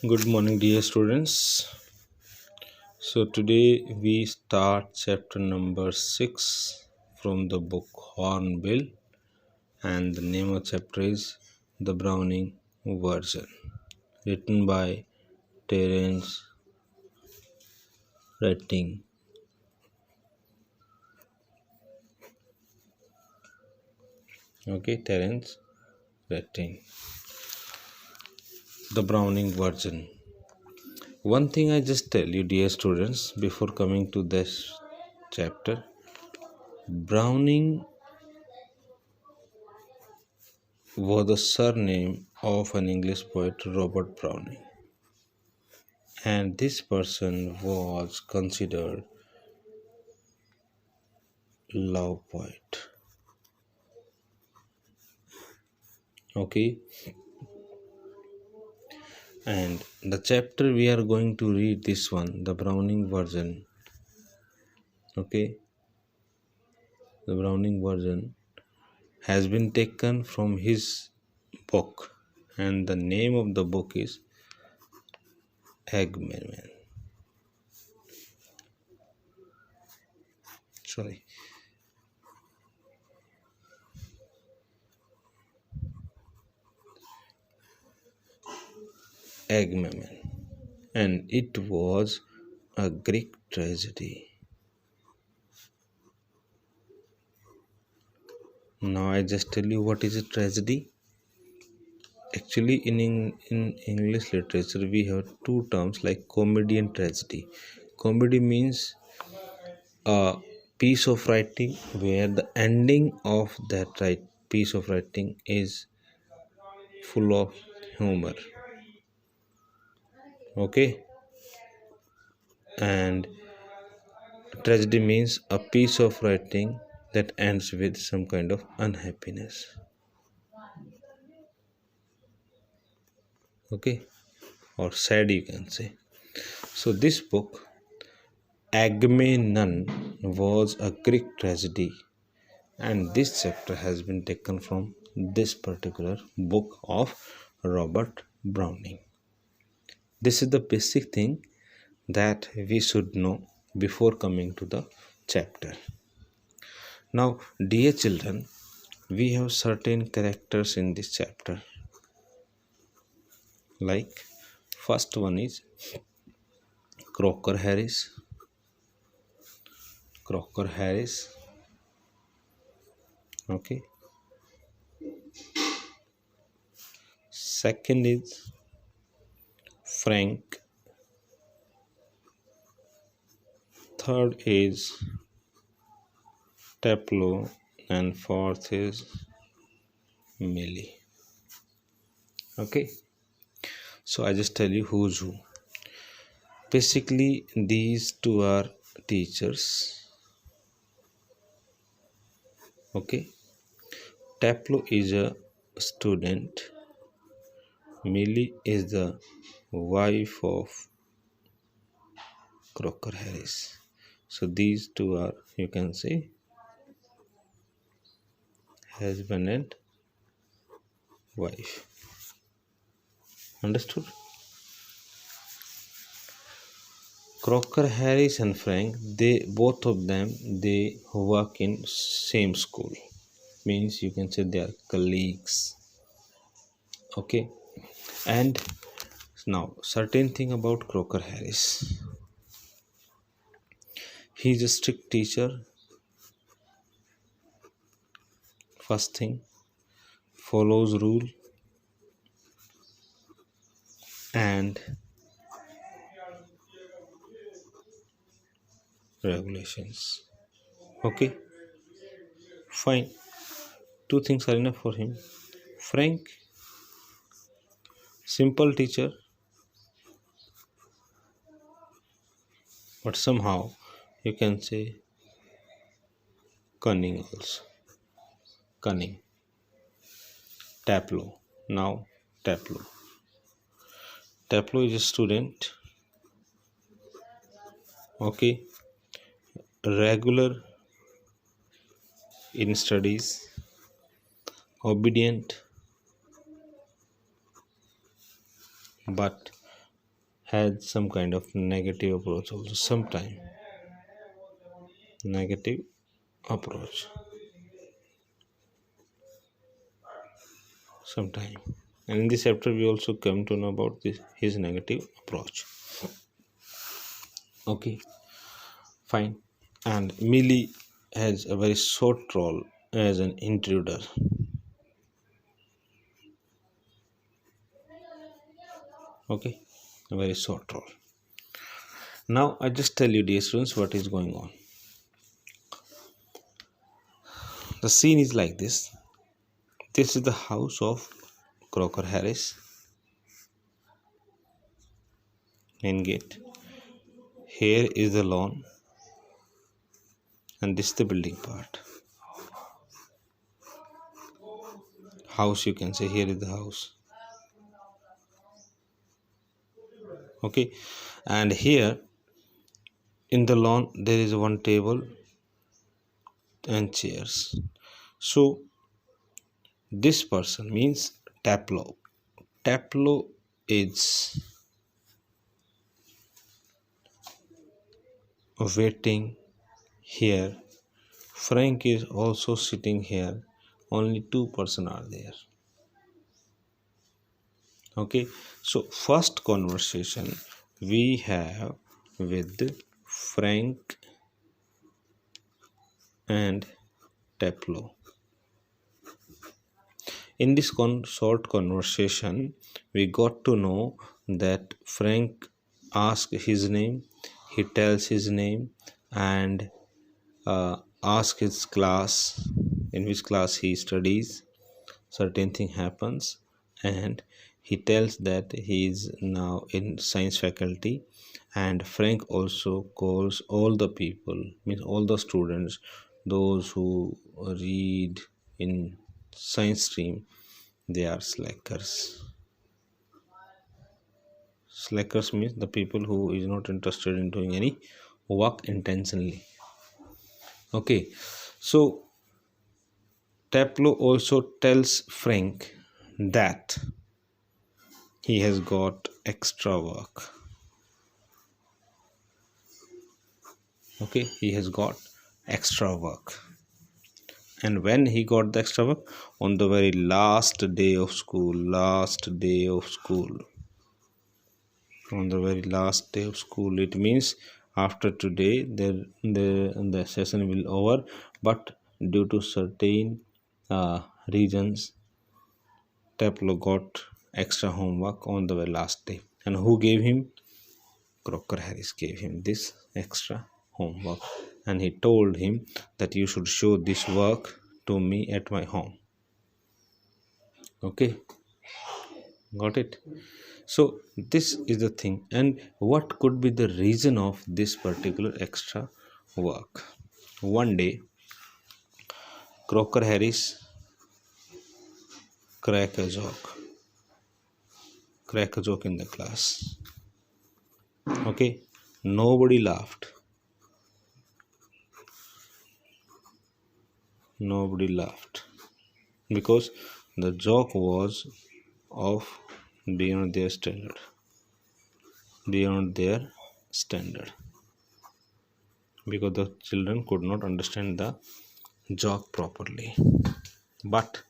Good morning, dear students. So, today we start chapter number 6 from the book Hornbill, and the name of chapter is The Browning Version, written by Terence Ratting. Okay, Terence Ratting. The Browning Version. One thing I just tell you, dear students, before coming to this chapter, Browning was the surname of an English poet, Robert Browning, and this person was considered love poet. Okay, and the chapter we are going to read, this one, the Browning version. Okay, the Browning version has been taken from his book, and the name of the book is Eggman. Sorry, Eggman, and it was a Greek tragedy. Now I just tell you what is a tragedy. Actually, in English literature, we have two terms like comedy and tragedy. Comedy means a piece of writing where the ending of that piece of writing is full of humor. Okay, and tragedy means a piece of writing that ends with some kind of unhappiness. Okay, or sad, you can say. So this book Agamemnon was a Greek tragedy, and this chapter has been taken from this particular book of Robert Browning. This is the basic thing that we should know before coming to the chapter. Now, dear children, we have certain characters in this chapter. Like, first one is Crocker Harris. Crocker Harris. Okay. Second is Frank. Third is Taplow, and fourth is Millie. Okay, so I just tell you who's who. Basically, these two are teachers. Okay, Taplow is a student. Millie is the wife of Crocker Harris. So these two are, you can say, husband and wife. Understood? Crocker Harris and Frank, they both of them, they work in same school. Means you can say they are colleagues. Okay, and now certain thing about Crocker Harris. He is a strict teacher. First thing, follows rule and regulations. Okay, fine. Two things are enough for him. Frank, simple teacher, but somehow you can say cunning also. Cunning. Taplow. Now Taplow. Taplow is a student. Okay, regular in studies, obedient, but had some kind of negative approach also, sometime negative approach sometime. And in this chapter we also come to know about his negative approach. Okay, fine. And Millie has a very short role as an intruder. Okay, a very short role. Now I just tell you, dear students, what is going on. The scene is like this. This is the house of Crocker Harris, main gate. Here is the lawn, and this is the building part. House, you can say, here is the house. Okay, and here in the lawn there is one table and chairs. So this person means Taplow. Taplow is waiting here. Frank is also sitting here. Only two person are there. Okay, so first conversation we have with Frank and Taplow. In this short conversation, we got to know that Frank asks his name, he tells his name, and asks his class, in which class he studies. Certain thing happens, and he tells that he is now in science faculty. And Frank also calls all the people, means all the students, those who read in science stream, they are slackers. Slackers means the people who is not interested in doing any work intentionally. Okay, so Taplow also tells Frank that he has got extra work. Okay, he has got extra work. And when he got the extra work? On the very last day of school. On the very last day of school. It means after today the session will over, but due to certain reasons, Taplow got extra homework on the very last day. And who gave him? Crocker Harris gave him this extra homework, and he told him that you should show this work to me at my home. Okay, got it? So this is the thing. And what could be the reason of this particular extra work? One day Crocker Harris crack a joke in the class. Okay, nobody laughed. Because the joke was of beyond their standard, because the children could not understand the joke properly. But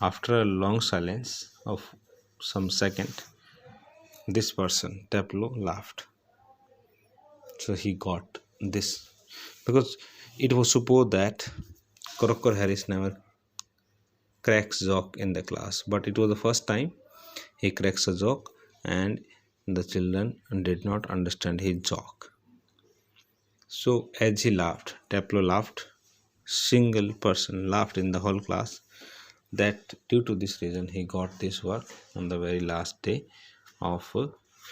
after a long silence of some second, this person Taplow laughed. So he got this, because it was supposed that Crocker Harris never cracks joke in the class, but it was the first time he cracks a joke, and the children did not understand his joke. So as he laughed, Taplow laughed, single person laughed in the whole class. That due to this reason he got this work on the very last day of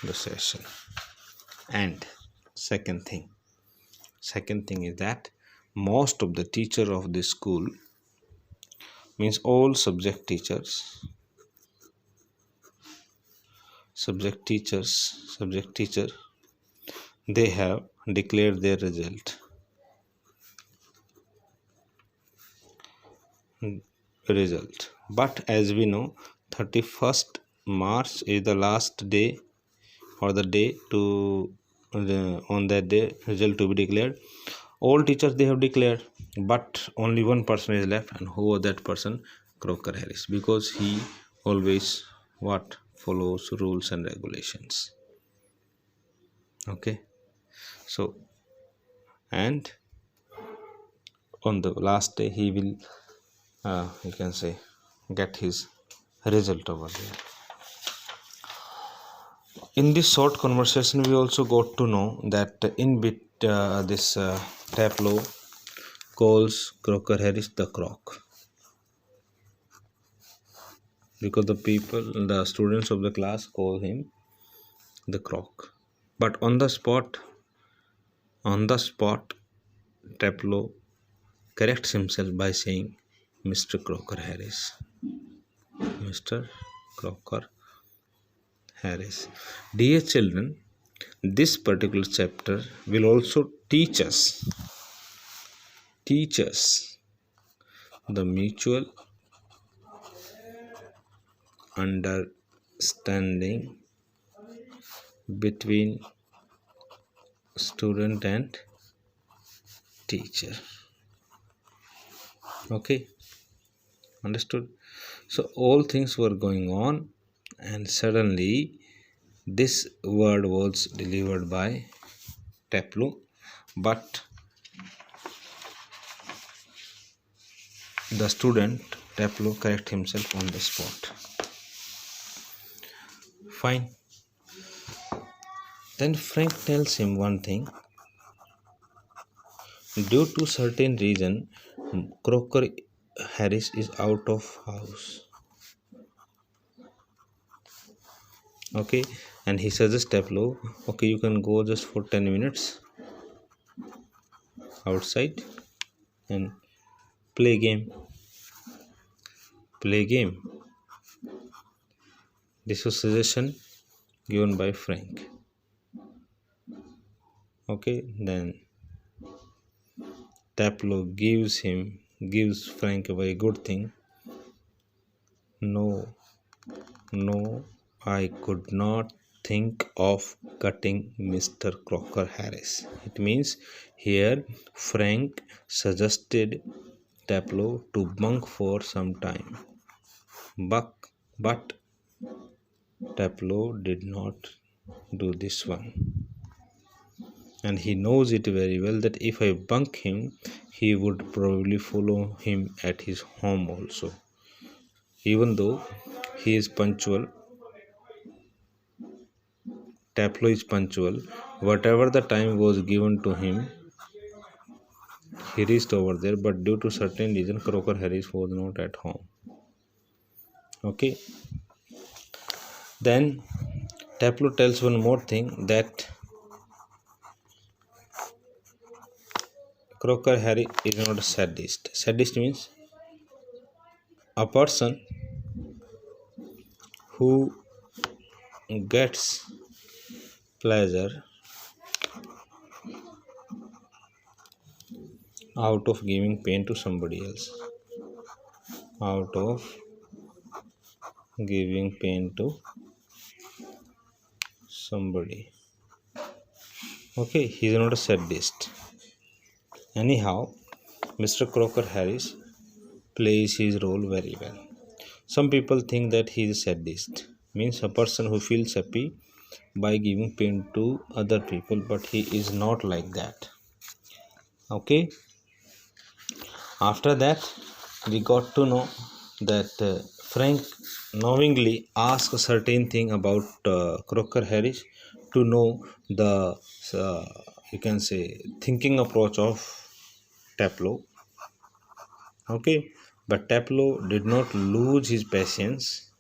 the session. And second thing is that most of the teacher of this school, means all subject teachers, they have declared their result. But as we know, 31st March is the last day or the day to on that day result to be declared. All teachers they have declared, but only one person is left, and who was that person? Crocker Harris, because he always what follows rules and regulations. Okay, so and on the last day he will you can say get his result over there. In this short conversation we also got to know that in bit this tableau calls Crocker Harris the croc, because the students of the class call him the croc. But on the spot tableau corrects himself by saying Mr. Crocker Harris. Mr. Crocker Harris. Dear children, this particular chapter will also teach us the mutual understanding between student and teacher. Okay, understood? So all things were going on, and suddenly this word was delivered by tableau, but the student tableau correct himself on the spot. Fine. Then Frank tells him one thing. Due to certain reason, Crocker Harris is out of house. Okay, and he suggests tableau, okay, you can go just for 10 minutes outside and play game. This was suggestion given by Frank. Okay, then tableau gives Frank a very good thing. No, I could not think of cutting Mr. Crocker Harris. It means here Frank suggested tableau to bunk for some time, but tableau did not do this one, and he knows it very well that if I bunk him, he would probably follow him at his home also. Even though he is punctual, tableau is punctual, whatever the time was given to him, he reached over there, but due to certain reason Crocker Harris was not at home. Okay, then tableau tells one more thing, that Crocker Harris is not a sadist. Sadist means a person who gets pleasure out of giving pain to somebody else. Out of giving pain to somebody. Okay, he is not a sadist. Anyhow, Mr. Crocker Harris plays his role very well. Some people think that he is a sadist, means a person who feels happy by giving pain to other people, but he is not like that. Okay, after that we got to know that Frank knowingly asked a certain thing about Crocker Harris to know the you can say thinking approach of tableau. Okay, but tableau did not lose his patience,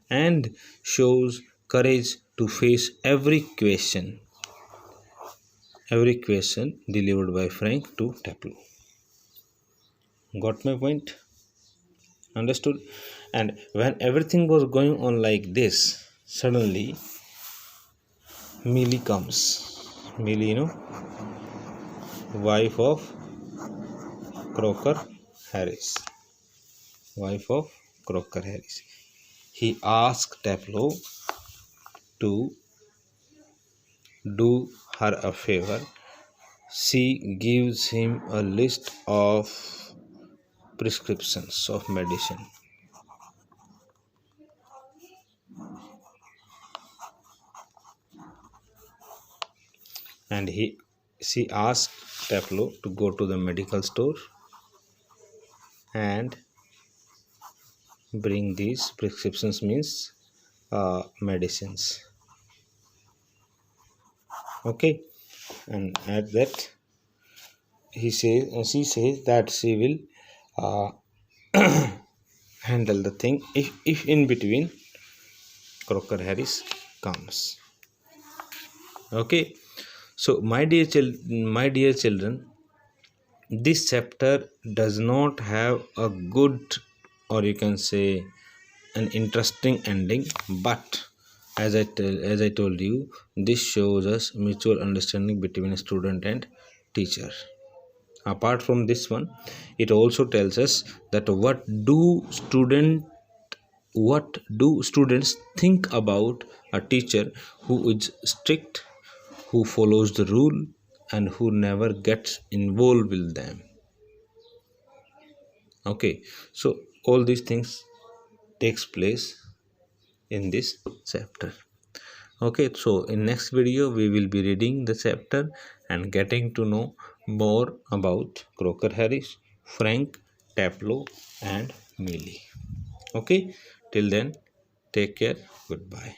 and shows courage to face every question delivered by Frank to tableau. Got my point? Understood? And when everything was going on like this, suddenly Millie comes. Millie, wife of Crocker Harris. he asks Tableau to do her a favor. She gives him a list of prescriptions of medicine, and she asks Tableau to go to the medical store and bring these prescriptions, means medicines. Okay, and at that she says that she will uh, handle the thing if in between Crocker Harris comes. Okay, so my dear children, this chapter does not have a good, or you can say an interesting ending, but as I told you, this shows us mutual understanding between student and teacher. Apart from this one, it also tells us that what do students think about a teacher who is strict, who follows the rule, and who never gets involved with them. Okay, so all these things takes place in this chapter. Okay, so in next video we will be reading the chapter and getting to know more about Crocker Harris, Frank, Tableau, and Millie. Okay, till then, take care, goodbye.